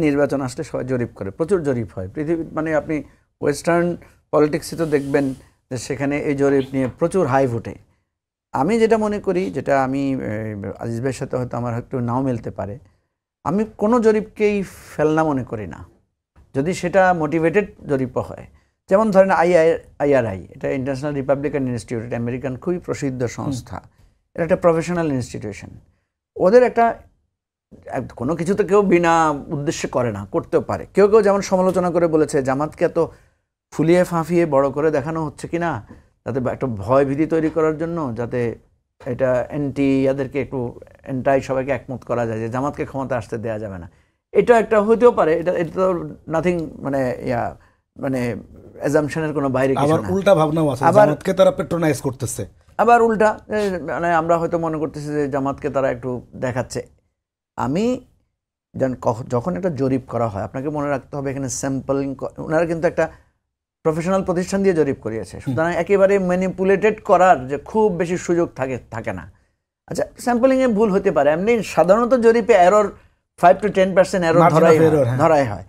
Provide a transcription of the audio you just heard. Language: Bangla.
নির্বাচন আসলে সবাই জরিপ করে, প্রচুর জরিপ হয় পৃথিবী, মানে আপনি ওয়েস্টার্ন পলিটিক্সে তো দেখবেন যে সেখানে এই জরিপ নিয়ে প্রচুর হাইপ ওঠে। আমি যেটা মনে করি, যেটা আমি আজিজ ভাইয়ের সাথে হয়তো আমার একটু নাও মিলতে পারে, আমি কোনো জরিপকেই ফেলনা মনে করি না যদি সেটা মোটিভেটেড জরিপও হয়। যেমন ধরেন IRI, এটা ইন্টারন্যাশনাল রিপাবলিকান ইনস্টিটিউট, এটা আমেরিকান খুবই প্রসিদ্ধ সংস্থা, এটা একটা প্রফেশনাল ইনস্টিটিউশন। ওদের একটা কোনো কিছু তো কেউ বিনা উদ্দেশ্যে করে না, করতেও পারে। কেউ কেউ যেমন সমালোচনা করে বলেছে জামাতকে এত ফুলিয়ে ফাঁফিয়ে বড় করে দেখানো হচ্ছে কিনা, যাতে একটা ভয় ভীতি তৈরি করার জন্য, যাতে এটা এদেরকে একটু এন্টাই সবাইকে একমত করা যায় যে জামাতকে ক্ষমতা আসতে দেওয়া যাবে না। এটা একটা হইতেও পারে, এটা তো নাথিং, মানে মানে অ্যাজাম্পশনের কোনো বাইরে কিছু আবার না। উল্টা ভাবনাও আছে, জামাতকে তারা পেট্রোনাইজ করতেছে। আবার উল্টা, মানে আমরা হয়তো মনে করতেছি যে জামাতকে তারা একটু দেখাচ্ছে। আমি যখন একটা জরিপ করা হয়, আপনাকে মনে রাখতে হবে এখানে স্যাম্পলিং, ওনারা কিন্তু একটা প্রফেশনাল প্রতিষ্ঠান দিয়ে জরিপ করিয়েছে, সুতরাং একেবারে ম্যানিপুলেটেড করার যে খুব বেশি সুযোগ থাকে না। আচ্ছা, স্যাম্পলিংয়ে ভুল হতে পারে, এমনি সাধারণত জরিপে এরর 5 to 10% এরর ধরাই হয়।